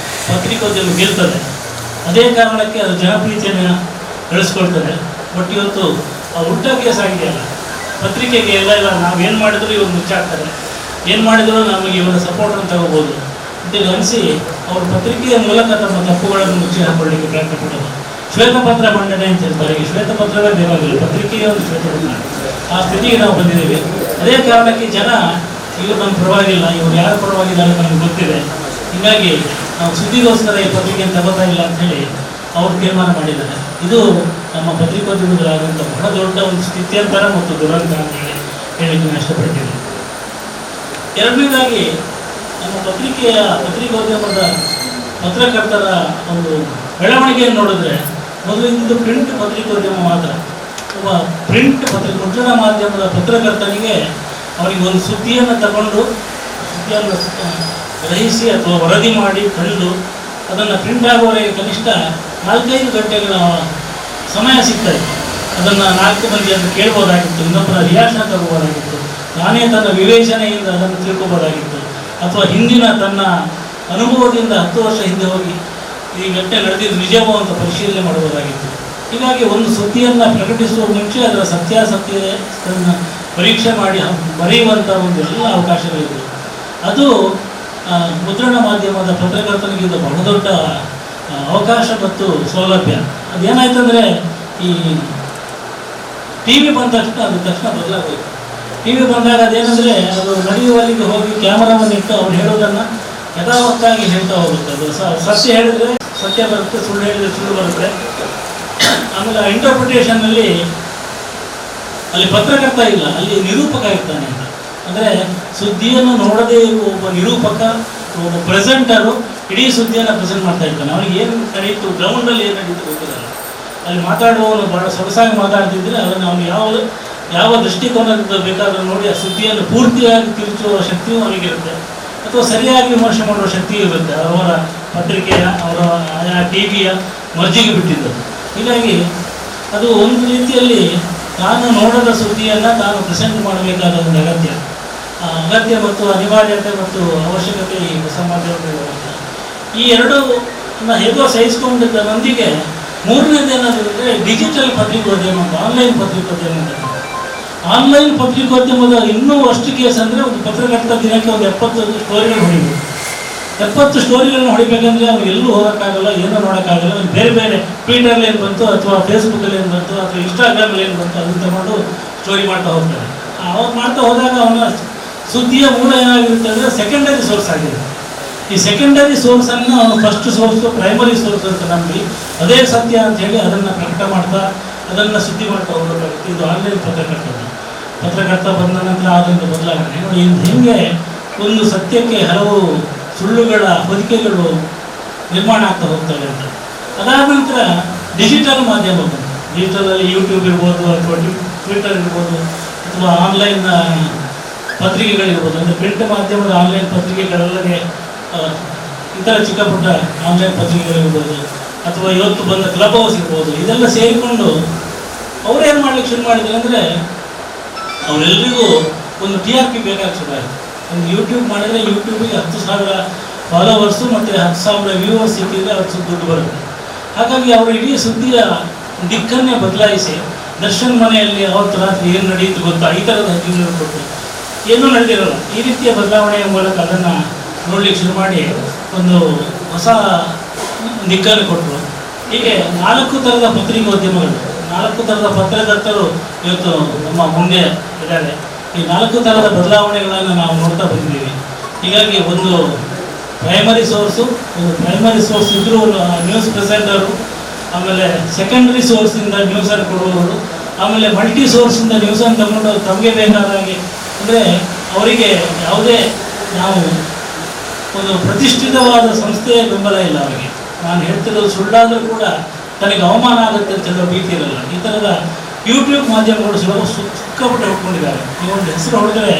Speaker 1: ಪತ್ರಿಕೋದ್ಯಮ ಗೆಲ್ತದೆ. ಅದೇ ಕಾರಣಕ್ಕೆ ಅದು ಜನಪ್ರಿಯತೆಯನ್ನು ಗಳಿಸ್ಕೊಳ್ತದೆ. ಬಟ್ ಇವತ್ತು ಉಲ್ಟಾ ಕೇಸ್ ಆಗಿದೆಯಲ್ಲ, ಪತ್ರಿಕೆಗೆ ಎಲ್ಲ ನಾವೇನು ಮಾಡಿದ್ರು ಇವರು ಮುಚ್ಚಾಕ್ತಾರೆ, ಏನು ಮಾಡಿದ್ರು ನಮಗೆ ಇವರ ಸಪೋರ್ಟನ್ನು ತಗೋಬೋದು ಅಂತೇಳಿ ಅನಿಸಿ ಅವರು ಪತ್ರಿಕೆಯ ಮೂಲಕ ತಮ್ಮ ತಪ್ಪುಗಳನ್ನು ಮುಚ್ಚಿ ಹಾಕೊಳ್ಳಿಕ್ಕೆ ಪ್ರಯತ್ನ ಪಡೋದು. ಶ್ವೇತಪತ್ರ ಮಂಡನೆ ಅಂತ ಹೇಳ್ತಾರೆ. ಈ ಶ್ವೇತಪತ್ರವೇ ಬೇಕಾಗಿಲ್ಲ, ಪತ್ರಿಕೆಯೇ ಒಂದು ಶ್ವೇತಪತ್ರ. ಆ ಸ್ಥಿತಿಗೆ ನಾವು ಬಂದಿದ್ದೀವಿ. ಅದೇ ಕಾರಣಕ್ಕೆ ಜನ ಇವರು ನಮ್ಮ ಪರವಾಗಿಲ್ಲ, ಇವರು ಯಾರ ಪರವಾಗಿಲ್ಲ ನಮಗೆ ಗೊತ್ತಿದೆ, ಹೀಗಾಗಿ ನಾವು ಸುದ್ದಿಗೋಸ್ಕರ ಈ ಪತ್ರಿಕೆಯನ್ನು ತಗೋತಾ ಇಲ್ಲ ಅಂಥೇಳಿ ಅವರು ತೀರ್ಮಾನ ಮಾಡಿದ್ದಾರೆ. ಇದು ನಮ್ಮ ಪತ್ರಿಕೋದ್ಯಮದಲ್ಲಾದಂಥ ಬಹಳ ದೊಡ್ಡ ಒಂದು ಸ್ಥಿತ್ಯಂತರ ಮತ್ತು ದುರಂತ ಅಂತೇಳಿ ಹೇಳಲಿಕ್ಕೆ ನಾನು ಇಷ್ಟಪಡ್ತೀನಿ. ಎರಡನೇದಾಗಿ ನಮ್ಮ ಪತ್ರಿಕೋದ್ಯಮದ ಪತ್ರಕರ್ತರ ಒಂದು ಬೆಳವಣಿಗೆಯನ್ನು ನೋಡಿದ್ರೆ, ಮೊದಲು ಇದ್ದು ಪ್ರಿಂಟ್ ಪತ್ರಿಕೋದ್ಯಮ ಮಾತ್ರ. ಒಬ್ಬ ಮುದ್ರಣ ಮಾಧ್ಯಮದ ಪತ್ರಕರ್ತನಿಗೆ ಅವರಿಗೆ ಒಂದು ಸುದ್ದಿಯನ್ನು ತಗೊಂಡು, ಸುದ್ದಿಯನ್ನು ಗ್ರಹಿಸಿ ಅಥವಾ ವರದಿ ಮಾಡಿ ತಂದು ಅದನ್ನು ಪ್ರಿಂಟ್ ಆಗುವವರೆಗೆ ಕನಿಷ್ಠ 4-5 ಗಂಟೆಗಳ ಸಮಯ ಸಿಗ್ತಾಯಿತ್ತು. ಅದನ್ನು 4 ಮಂದಿಯನ್ನು ಕೇಳ್ಬೋದಾಗಿತ್ತು, ಇನ್ನೊಬ್ಬರ ರಿಯಾಕ್ಷನ್ ತಗೋಬೋದಾಗಿತ್ತು, ನಾನೇ ತನ್ನ ವಿವೇಚನೆಯಿಂದ ಅದನ್ನು ತಿಳ್ಕೊಬೋದಾಗಿತ್ತು, ಅಥವಾ ಹಿಂದಿನ ತನ್ನ ಅನುಭವದಿಂದ 10 ವರ್ಷ ಹಿಂದೆ ಹೋಗಿ ಈ ಘಟನೆ ನಡೆದಿದ್ದು ನಿಜವೋ ಅಂತ ಪರಿಶೀಲನೆ ಮಾಡಬಹುದಾಗಿತ್ತು. ಹೀಗಾಗಿ ಒಂದು ಸುದ್ದಿಯನ್ನು ಪ್ರಕಟಿಸುವ ಮುಂಚೆ ಅದರ ಸತ್ಯಾಸತ್ಯತೆಯನ್ನು ಪರೀಕ್ಷೆ ಮಾಡಿ ಬರೆಯುವಂಥ ಒಂದು ಎಲ್ಲ ಅವಕಾಶಗಳಿದ್ದವು. ಅದು ಮುದ್ರಣ ಮಾಧ್ಯಮದ ಪತ್ರಕರ್ತನಿಗಿಂತ ಬಹಳ ದೊಡ್ಡ ಅವಕಾಶ ಮತ್ತು ಸೌಲಭ್ಯ. ಅದೇನಾಯ್ತಂದರೆ, ಈ ಟಿ ವಿ ಬಂದ ತಕ್ಷಣ ಬದಲಾಗೋಯ್ತು. ಟಿ ವಿ ಬಂದಾಗ ಅದೇನೆಂದರೆ, ಅದು ನಡೆಯುವಲ್ಲಿಗೆ ಹೋಗಿ ಕ್ಯಾಮರಾವನ್ನು ಇಟ್ಟು ಅವ್ರು ಹೇಳೋದನ್ನು ಯಥಾವತ್ತಾಗಿ ಹೇಳ್ತಾ ಹೋಗುತ್ತೆ. ಅದು ಸತ್ಯ ಹೇಳಿದರೆ ಸತ್ಯ ಬರುತ್ತೆ, ಸುಳ್ಳು ಹೇಳಿದರೆ ಸುಳ್ಳು ಬರುತ್ತೆ. ಆಮೇಲೆ ಇಂಟರ್ಪ್ರಿಟೇಷನ್ನಲ್ಲಿ ಅಲ್ಲಿ ಪತ್ರಕರ್ತ ಇಲ್ಲ, ಅಲ್ಲಿ ನಿರೂಪಕ ಇರ್ತಾನೆ ಅಂತ. ಅಂದರೆ ಸುದ್ದಿಯನ್ನು ನೋಡದೇ ಇರುವ ಒಬ್ಬ ನಿರೂಪಕ, ಒಬ್ಬ ಪ್ರೆಸೆಂಟರು ಇಡೀ ಸುದ್ದಿಯನ್ನು ಪ್ರೆಸೆಂಟ್ ಮಾಡ್ತಾ ಇರ್ತಾನೆ. ಅವನಿಗೆ ಏನು ನಡೀತು, ಗ್ರೌಂಡಲ್ಲಿ ಏನು ನಡೀತು ಗೊತ್ತಿರಲ್ಲ. ಅಲ್ಲಿ ಮಾತಾಡುವವನು ಭಾಳ ಸೊಗಸಾಗಿ ಮಾತಾಡ್ತಿದ್ರೆ ಅದನ್ನು ಅವನು ಯಾವ ದೃಷ್ಟಿಕೋನದಿಂದ ಬೇಕಾದರೂ ನೋಡಿ ಆ ಸುದ್ದಿಯನ್ನು ಪೂರ್ತಿಯಾಗಿ ತಿರುಚುವ ಶಕ್ತಿಯೂ ಅವನಿಗಿರುತ್ತೆ, ಅಥವಾ ಸರಿಯಾಗಿ ವಿಮರ್ಶೆ ಮಾಡುವ ಶಕ್ತಿಯೂ ಇರುತ್ತೆ. ಅವರ ಪತ್ರಿಕೆಯ, ಅವರ ಆಯಾ ಟಿ ವಿಯ ಮರ್ಜಿಗೆ ಬಿಟ್ಟಿದ್ದು. ಹೀಗಾಗಿ ಅದು ಒಂದು ರೀತಿಯಲ್ಲಿ ತಾನು ನೋಡದ ಸುದ್ದಿಯನ್ನು ತಾನು ಪ್ರೆಸೆಂಟ್ ಮಾಡಬೇಕಾದ ಒಂದು ಅಗತ್ಯ ಮತ್ತು ಅನಿವಾರ್ಯತೆ ಮತ್ತು ಅವಶ್ಯಕತೆ ಈ ಹೊಸ ಮಾಧ್ಯಮಗಳಿರುವಂಥ ಈ ಎರಡನ್ನ ಹೇಗೋ ಸಹಿಸಿಕೊಂಡಿದ್ದರೊಂದಿಗೆ ಮೂರನೇದು ಏನಾದರೂ ಡಿಜಿಟಲ್ ಪತ್ರಿಕೋದ್ಯಮ, ಆನ್ಲೈನ್ ಪತ್ರಿಕೋದ್ಯಮ. ಆನ್ಲೈನ್ ಪತ್ರಿಕೋದ್ಯಮದ ಇನ್ನೂ ಅಷ್ಟು ಕೇಸ್ ಅಂದರೆ, ಒಂದು ಪತ್ರಕರ್ತ ದಿನಕ್ಕೆ ಒಂದು 70 ಸ್ಟೋರಿಗಳು ಹೊಡಿಬೇಕು. 70 ಸ್ಟೋರಿಗಳನ್ನ ಹೊಡಿಬೇಕಂದ್ರೆ ಅವ್ರು ಎಲ್ಲೂ ಹೋಗೋಕ್ಕಾಗಲ್ಲ, ಏನೂ ನೋಡೋಕ್ಕಾಗಲ್ಲ. ಅವ್ರು ಬೇರೆ ಬೇರೆ ಟ್ವಿಟರ್ಲಿ ಏನು ಬಂತು, ಅಥವಾ ಫೇಸ್ಬುಕ್ಕಲ್ಲಿ ಏನು ಬಂತು, ಅಥವಾ ಇನ್ಸ್ಟಾಗ್ರಾಮಲ್ಲಿ ಏನು ಬಂತು ಅದನ್ನು ತಗೊಂಡು ಸ್ಟೋರಿ ಮಾಡ್ತಾ ಹೋಗ್ತಾರೆ. ಅವ್ರು ಮಾಡ್ತಾ ಹೋದಾಗ ಅವನ ಸುದ್ದಿಯ ಮೂಲ ಏನಾಗಿರುತ್ತೆ ಅಂದರೆ ಸೆಕೆಂಡರಿ ಸೋರ್ಸ್ ಆಗಿದೆ. ಈ ಸೆಕೆಂಡರಿ ಸೋರ್ಸನ್ನು ಅವನು ಫಸ್ಟ್ ಸೋರ್ಸು, ಪ್ರೈಮರಿ ಸೋರ್ಸ್ ಅಂತ ನಂಬಿ ಅದೇ ಸತ್ಯ ಅಂಥೇಳಿ ಅದನ್ನು ಪ್ರಕಟ ಮಾಡ್ತಾ ಅದನ್ನು ಸುದ್ದಿ ಮಾಡ್ತಾ ಹೋಗಬೇಕಾಗುತ್ತೆ. ಇದು ಆನ್ಲೈನ್ ಪತ್ರಕರ್ತ ಬಂದ ನಂತರ ಆದಂಥ ಬದಲಾವಣೆ ನೋಡಿ. ಹಿಂಗೆ ಒಂದು ಸತ್ಯಕ್ಕೆ ಹಲವು ಸುಳ್ಳುಗಳ ಹೊದಿಕೆಗಳು ನಿರ್ಮಾಣ ಆಗ್ತಾ ಹೋಗ್ತವೆ ಅಂತ. ಅದಾದ ನಂತರ ಡಿಜಿಟಲ್ ಮಾಧ್ಯಮ ಬಂತು. ಡಿಜಿಟಲಲ್ಲಿ ಯೂಟ್ಯೂಬ್ ಇರ್ಬೋದು, ಅಥವಾ ಟ್ವಿಟರ್ ಇರ್ಬೋದು, ಅಥವಾ ಆನ್ಲೈನ್ ಪತ್ರಿಕೆಗಳಿರ್ಬೋದು. ಅಂದರೆ ಪ್ರಿಂಟ್ ಮಾಧ್ಯಮದ ಆನ್ಲೈನ್ ಪತ್ರಿಕೆಗಳಲ್ಲದೆ ಇತರ ಚಿಕ್ಕ ಪುಟ್ಟ ಆನ್ಲೈನ್ ಪತ್ರಿಕೆಗಳಿರ್ಬೋದು, ಅಥವಾ ಇವತ್ತು ಬಂದ ಕ್ಲಬ್ ಹೌಸ್ ಇರ್ಬೋದು. ಇದೆಲ್ಲ ಸೇರಿಕೊಂಡು ಅವ್ರೇನು ಮಾಡ್ಲಿಕ್ಕೆ ಶುರು ಮಾಡಿದ್ರು ಅಂದರೆ ಅವರೆಲ್ಲರಿಗೂ ಒಂದು TRP ಬೇಕಾಗಿ ಶುರು ಆಯಿತು. ಒಂದು ಯೂಟ್ಯೂಬ್ ಮಾಡಿದರೆ ಯೂಟ್ಯೂಬಿಗೆ 10,000 ಫಾಲೋವರ್ಸು ಮತ್ತು 10,000 ವ್ಯೂವರ್ಸ್ ಸಿಕ್ಕಿದ್ರೆ ಅವ್ರಿಗೆ ದುಡ್ಡು ಬರುತ್ತೆ. ಹಾಗಾಗಿ ಅವರು ಇಡೀ ಸುದ್ದಿಯ ದಿಕ್ಕನ್ನೇ ಬದಲಾಯಿಸಿ ದರ್ಶನ್ ಮನೆಯಲ್ಲಿ ಅವತ್ತು ರಾತ್ರಿ ಏನು ನಡೆಯಿತು ಗೊತ್ತಾ, ಈ ಥರದ ಹಕ್ಕಿಗಳು ಕೊಟ್ಟು ಏನೂ ನಡೆದಿರೋಲ್ಲ. ಈ ರೀತಿಯ ಬದಲಾವಣೆಯ ಮೂಲಕ ಅದನ್ನು ನೋಡಲಿಕ್ಕೆ ಶುರು ಮಾಡಿ ಒಂದು ಹೊಸ ದಿಕ್ಕನ್ನು ಕೊಟ್ಟರು. ಹೀಗೆ 4 ಥರದ ಪತ್ರಿಕೋದ್ಯಮಗಳು, 4 ಥರದ ಪತ್ರಕರ್ತರು ಇವತ್ತು ನಮ್ಮ ಮುಂದೆ ಇದ್ದಾರೆ. ಈ 4 ಥರದ ಬದಲಾವಣೆಗಳನ್ನು ನಾವು ನೋಡ್ತಾ ಬಂದಿದ್ದೀವಿ. ಹೀಗಾಗಿ ಒಂದು ಪ್ರೈಮರಿ ಸೋರ್ಸ್ ಇದ್ದರೂ ನ್ಯೂಸ್ ಪ್ರೆಸೆಂಟರು, ಆಮೇಲೆ ಸೆಕೆಂಡ್ರಿ ಸೋರ್ಸಿಂದ ನ್ಯೂಸನ್ನು ಕೊಡುವವರು, ಆಮೇಲೆ ಮಲ್ಟಿ ಸೋರ್ಸಿಂದ ನ್ಯೂಸನ್ನು ತಗೊಂಡು ತಮಗೆ ಬೇಕಾದ ಹಾಗೆ, ಅಂದರೆ ಅವರಿಗೆ ಯಾವುದೇ ನಾವು ಒಂದು ಪ್ರತಿಷ್ಠಿತವಾದ ಸಂಸ್ಥೆಯ ಬೆಂಬಲ ಇಲ್ಲ ಅವರಿಗೆ. ನಾನು ಹೇಳ್ತಿರೋದು ಸುಳ್ಳಾದರೂ ಕೂಡ ತನಗೆ ಅವಮಾನ ಆಗುತ್ತೆ ಅಂತ ಹೇಳೋ ಭೀತಿ ಇರಲ್ಲ. ಈ ಥರದ ಯೂಟ್ಯೂಬ್ ಮಾಧ್ಯಮಗಳು ಸಿಕ್ಕಾಪಟ್ಟೆ ಹೊಡ್ಕೊಂಡಿದ್ದಾರೆ. ಈ ಒಂದು ಹೆಸರು ಹೊಡೆದ್ರೆ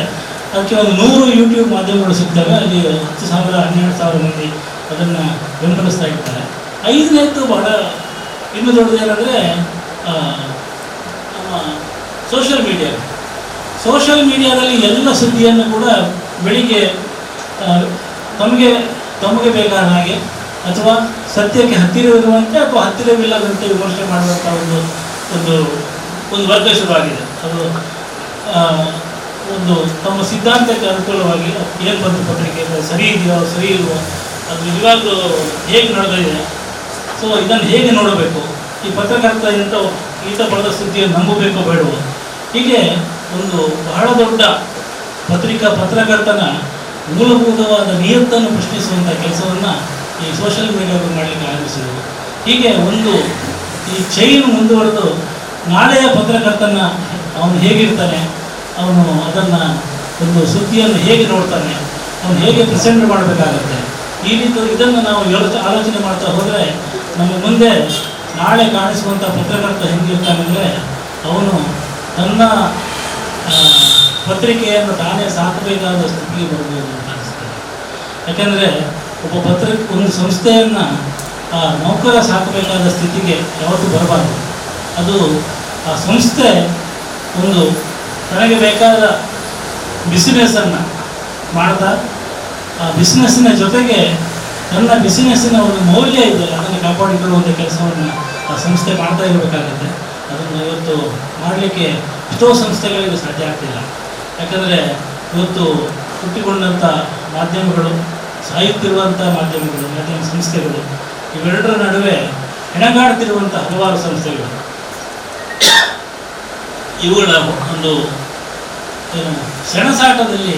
Speaker 1: ಅದಕ್ಕೆ ಒಂದು 100 ಯೂಟ್ಯೂಬ್ ಮಾಧ್ಯಮಗಳು ಸಿಗ್ತವೆ. ಅಲ್ಲಿ 10,000 12,000 ಮಂದಿ ಅದನ್ನು ಬೆಂಬಲಿಸ್ತಾ ಇರ್ತಾರೆ. 5ನೇದ್ದು ಬಹಳ ಇನ್ನೂ ದೊಡ್ಡದೇನೆಂದರೆ ನಮ್ಮ ಸೋಷಿಯಲ್ ಮೀಡಿಯಾದಲ್ಲಿ ಎಲ್ಲ ಸುದ್ದಿಯನ್ನು ಕೂಡ ಬೆಳಿಗ್ಗೆ ತಮಗೆ ಬೇಕಾದ ಹಾಗೆ ಅಥವಾ ಸತ್ಯಕ್ಕೆ ಹತ್ತಿರವಿರುವಂತೆ ಅಥವಾ ಹತ್ತಿರವಿಲ್ಲದಂತೆ ವಿಮರ್ಶೆ ಮಾಡುವಂಥ ಒಂದು ವರ್ಗ ಶುರುವಾಗಿದೆ. ಅದು ಒಂದು ತಮ್ಮ ಸಿದ್ಧಾಂತಕ್ಕೆ ಅನುಕೂಲವಾಗಿ ಏನು ಬಂತು ಪತ್ರಿಕೆ ಸರಿ ಇದೆಯೋ ಸರಿ ಇಲ್ವೋ, ಅದು ನಿಜವಾಗ್ಲೂ ಹೇಗೆ ನಡೆದಿದೆ, ಸೊ ಇದನ್ನು ಹೇಗೆ ನೋಡಬೇಕು, ಈ ಪತ್ರಕರ್ತ ಈತ ಬರೆದ ಸುದ್ದಿಯನ್ನು ನಂಬಬೇಕೋ ಬೇಡವೋ, ಹೀಗೆ ಒಂದು ಬಹಳ ದೊಡ್ಡ ಪತ್ರಕರ್ತನ ಮೂಲಭೂತವಾದ ನಿಯತ್ತನ್ನು ಪ್ರಶ್ನಿಸುವಂಥ ಕೆಲಸವನ್ನು ಈ ಸೋಷಿಯಲ್ ಮೀಡಿಯಾಗಳು ಮಾಡಲಿಕ್ಕೆ ಆರಂಭಿಸಿದರು. ಹೀಗೆ ಈ ಚೈನ್ ಮುಂದುವರೆದು ನಾಳೆಯ ಪತ್ರಕರ್ತನ ಅವನು ಹೇಗಿರ್ತಾನೆ, ಅವನು ಅದನ್ನು ಒಂದು ಸುದ್ದಿಯನ್ನು ಹೇಗೆ ನೋಡ್ತಾನೆ, ಅವನು ಹೇಗೆ ಪ್ರೆಸೆಂಟ್ ಮಾಡಬೇಕಾಗತ್ತೆ, ಈ ರೀತಿ ಇದನ್ನು ನಾವು ಆಲೋಚನೆ ಮಾಡ್ತಾ ಹೋದರೆ ನಮ್ಮ ಮುಂದೆ ನಾಳೆ ಕಾಣಿಸುವಂಥ ಪತ್ರಕರ್ತ ಹೆಂಗಿರ್ತಾನೆ ಅಂದರೆ ಅವನು ತನ್ನ ಪತ್ರಿಕೆಯನ್ನು ತಾನೇ ಸಾಕಬೇಕಾದ ಸ್ಥಿತಿಗೆ ಬರ್ಬೋದು ಅಂತ ಅನಿಸ್ತದೆ. ಯಾಕೆಂದರೆ ಒಂದು ಸಂಸ್ಥೆಯನ್ನು ನೌಕರ ಸಾಕಬೇಕಾದ ಸ್ಥಿತಿಗೆ ಯಾವತ್ತೂ ಬರಬಾರ್ದು. ಅದು ಆ ಸಂಸ್ಥೆ ತನಗೆ ಬೇಕಾದ ಬಿಸಿನೆಸ್ಸನ್ನು ಮಾಡ್ತಾ ಆ ಬಿಸ್ನೆಸ್ಸಿನ ಜೊತೆಗೆ ತನ್ನ ಬಿಸಿನೆಸ್ಸಿನ ಒಂದು ಮೌಲ್ಯ ಇದೆಯಲ್ಲ ಅದನ್ನು ಕಾಪಾಡಿಕೊಳ್ಳುವಂಥ ಕೆಲಸವನ್ನು ಆ ಸಂಸ್ಥೆ ಮಾಡ್ತಾ ಇರಬೇಕಾಗುತ್ತೆ. ಅದನ್ನು ಇವತ್ತು ಮಾಡಲಿಕ್ಕೆ ಎಷ್ಟೋ ಸಂಸ್ಥೆಗಳಿಗೆ ಸಾಧ್ಯ ಆಗ್ತಿಲ್ಲ. ಯಾಕಂದರೆ ಇವತ್ತು ಹುಟ್ಟಿಕೊಂಡಂಥ ಮಾಧ್ಯಮಗಳು, ಸಾಯುತ್ತಿರುವಂಥ ಮಾಧ್ಯಮ ಸಂಸ್ಥೆಗಳು, ಇವೆರಡರ ನಡುವೆ ಹೆಣಗಾಡ್ತಿರುವಂಥ ಹಲವಾರು ಸಂಸ್ಥೆಗಳು, ಇವುಗಳ ಒಂದು ಸೆಣಸಾಟದಲ್ಲಿ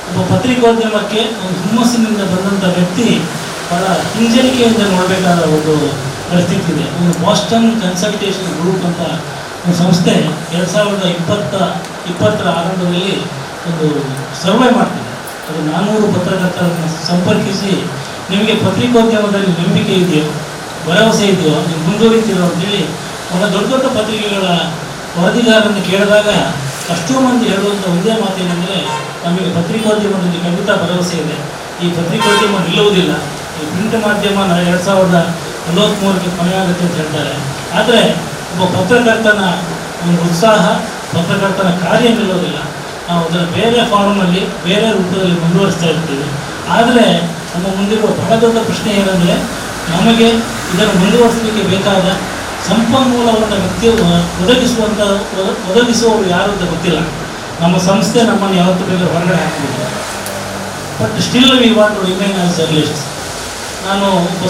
Speaker 1: ಒಬ್ಬ ಪತ್ರಿಕೋದ್ಯಮಕ್ಕೆ ಒಂದು ಹುಮ್ಮಸ್ಸಿನಿಂದ ಬಂದಂಥ ವ್ಯಕ್ತಿ ಬಹಳ ಹಿಂಜರಿಕೆಯಿಂದ ನೋಡಬೇಕಾದ ಒಂದು ಪರಿಸ್ಥಿತಿ ಇದೆ. ಒಂದು ಬಾಸ್ಟನ್ ಕನ್ಸಲ್ಟೇಷನ್ ಗ್ರೂಪ್ ಅಂತ ಒಂದು ಸಂಸ್ಥೆ 2020 ಆರಂಭದಲ್ಲಿ ಒಂದು ಸರ್ವೆ ಮಾಡ್ತಿದೆ. ಅದು 400 ಪತ್ರಕರ್ತರನ್ನು ಸಂಪರ್ಕಿಸಿ ನಿಮಗೆ ಪತ್ರಿಕೋದ್ಯಮದಲ್ಲಿ ನಂಬಿಕೆ ಇದೆಯೋ, ಭರವಸೆ ಇದೆಯೋ, ನೀವು ಮುಂದುವರಿತೀರೋ ಅಂತೇಳಿ ಬಹಳ ದೊಡ್ಡ ದೊಡ್ಡ ಪತ್ರಿಕೆಗಳ ವರದಿಗಾರರನ್ನು ಕೇಳಿದಾಗ ಅಷ್ಟೋ ಮಂದಿ ಹೇಳುವಂಥ ಒಂದೇ ಮಾತೇನೆಂದರೆ ನಮಗೆ ಪತ್ರಿಕೋದ್ಯಮದಲ್ಲಿ ಖಂಡಿತ ಭರವಸೆ ಇದೆ, ಈ ಪತ್ರಿಕೋದ್ಯಮ ನಿಲ್ಲುವುದಿಲ್ಲ, ಈ ಪ್ರಿಂಟ್ ಮಾಧ್ಯಮ 2043ಕ್ಕೆ ಕೊನೆಯಾಗುತ್ತೆ ಅಂತ ಹೇಳ್ತಾರೆ. ಆದರೆ ಒಬ್ಬ ಪತ್ರಕರ್ತನ ಒಂದು ಉತ್ಸಾಹ, ಪತ್ರಕರ್ತನ ಕಾರ್ಯ ನಿಲ್ಲೋದಿಲ್ಲ. ನಾವು ಅದನ್ನು ಬೇರೆ ಫಾರ್ಮಲ್ಲಿ ಬೇರೆ ರೂಪದಲ್ಲಿ ಮುಂದುವರಿಸ್ತಾ ಇರ್ತೀವಿ. ಆದರೆ ನಮ್ಮ ಮುಂದಿರುವ ಬಹಳ ದೊಡ್ಡ ಪ್ರಶ್ನೆ ಏನಂದರೆ ನಮಗೆ ಇದನ್ನು ಮುಂದುವರಿಸಲಿಕ್ಕೆ ಬೇಕಾದ ಸಂಪನ್ಮೂಲವನ್ನು ಒದಗಿಸುವವರು ಯಾರು ಅಂತ ಗೊತ್ತಿಲ್ಲ. ನಮ್ಮ ಸಂಸ್ಥೆ ನಮ್ಮನ್ನು ಯಾವತ್ತೂ ಬೇಕಾದ್ರೆ ಹೊರಗಡೆ ಹಾಕ್ಬೋದು, but still we want to remain as journalists. ನಾನು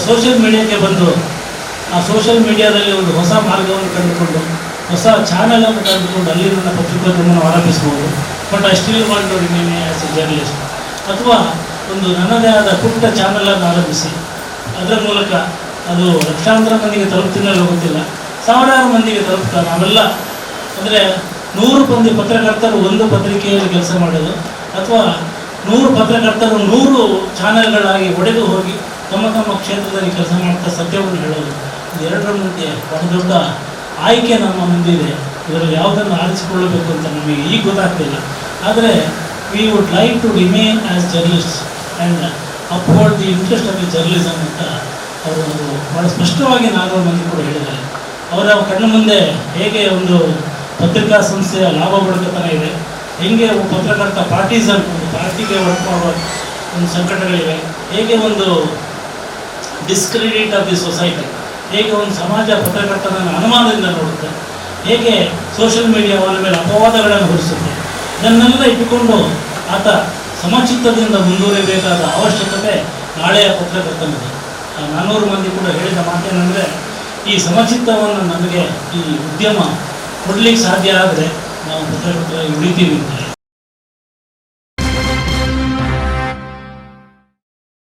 Speaker 1: ಸೋಷಿಯಲ್ ಮೀಡಿಯಾಕ್ಕೆ ಬಂದು ಆ ಸೋಷಿಯಲ್ ಮೀಡಿಯಾದಲ್ಲಿ ಒಂದು ಹೊಸ ಮಾರ್ಗವನ್ನು ಕಂಡುಕೊಂಡು ಹೊಸ ಚಾನಲನ್ನು ಕಂಡುಕೊಂಡು ಅಲ್ಲಿ ನನ್ನ ಪತ್ರಿಕೋದ್ಯಮವನ್ನು ಆರಂಭಿಸ್ಬೋದು. But I still want to remain as a journalist. ಅಥವಾ ಒಂದು ನನ್ನದೇ ಆದ ಪುಟ್ಟ ಚಾನಲನ್ನು ಆರಂಭಿಸಿ ಅದರ ಮೂಲಕ ಅದು ಲಕ್ಷಾಂತರ ಮಂದಿಗೆ ತಲುಪ್ತಿಲ್ಲ ಗೊತ್ತಿಲ್ಲ, ಸಾವಿರಾರು ಮಂದಿಗೆ ತಲುಪ್ತಾರೆ. ನಾವೆಲ್ಲ ಅಂದರೆ 100 ಮಂದಿ ಪತ್ರಕರ್ತರು ಒಂದು ಪತ್ರಿಕೆಯಲ್ಲಿ ಕೆಲಸ ಮಾಡೋದು, ಅಥವಾ 100 ಪತ್ರಕರ್ತರು 100 ಚಾನೆಲ್ಗಳಾಗಿ ಒಡೆದು ಹೋಗಿ ತಮ್ಮ ಕ್ಷೇತ್ರದಲ್ಲಿ ಕೆಲಸ ಮಾಡ್ತಾ ಸತ್ಯವನ್ನು ಹೇಳೋದು, ಇದೆರಡರ ಮಧ್ಯೆ ಬಹಳ ದೊಡ್ಡ ಆಯ್ಕೆ ನಮ್ಮ ಮುಂದಿದೆ. ಇದರಲ್ಲಿ ಯಾವುದನ್ನು ಆರಿಸಿಕೊಳ್ಳಬೇಕು ಅಂತ ನಮಗೆ ಈಗ ಗೊತ್ತಾಗ್ತಿಲ್ಲ. ಆದರೆ we would like to remain as journalist and uphold the interest of the journalism ಅಂತ ಅವರು ಭಾಳ ಸ್ಪಷ್ಟವಾಗಿ 4 ಮಂದಿ ಕೂಡ ಹೇಳಿದ್ದಾರೆ. ಅವರ ಕಣ್ಣ ಮುಂದೆ ಹೇಗೆ ಒಂದು ಪತ್ರಿಕಾ ಸಂಸ್ಥೆಯ ಲಾಭ ಬಡಕತನ ಇದೆ, ಹೇಗೆ ಪತ್ರಕರ್ತ ಪಾರ್ಟಿಸನ್, ಒಂದು ಪಾರ್ಟಿಗೆ ವರ್ಕ್ ಮಾಡುವ ಒಂದು ಸಂಕಟಗಳಿವೆ, ಹೇಗೆ ಒಂದು ಡಿಸ್ಕ್ರೆಡಿಟ್ ಆಫ್ ದಿ ಸೊಸೈಟಿ, ಹೇಗೆ ಒಂದು ಸಮಾಜ ಪತ್ರಕರ್ತನನ್ನು ಅನುಮಾನದಿಂದ ನೋಡುತ್ತೆ, ಹೇಗೆ ಸೋಷಿಯಲ್ ಮೀಡಿಯಾ ಅವರ ಮೇಲೆ ಅಪವಾದಗಳನ್ನು ಹೊರಿಸುತ್ತೆ, ಇದನ್ನೆಲ್ಲ ಇಟ್ಟುಕೊಂಡು ಆತ ಸಮಚಿತ್ತದಿಂದ ಮುಂದುವರಿಯಬೇಕಾದ ಅವಶ್ಯಕತೆ ನಾಳೆಯ ಪತ್ರಕರ್ತನಿದೆ. 400 ಮಂದಿ ಕೂಡ ಹೇಳಿದ ಮಾತೇನೆಂದರೆ, ಈ ಸಮಚಿತ್ತವನ್ನು ನಮಗೆ ಈ ಉದ್ಯಮ ಕೊಡಲಿಕ್ಕೆ ಸಾಧ್ಯ ಆದರೆ ನಾವು ಪತ್ರಕರ್ತರಾಗಿ ಉಳಿತೀವಿ ಅಂತ.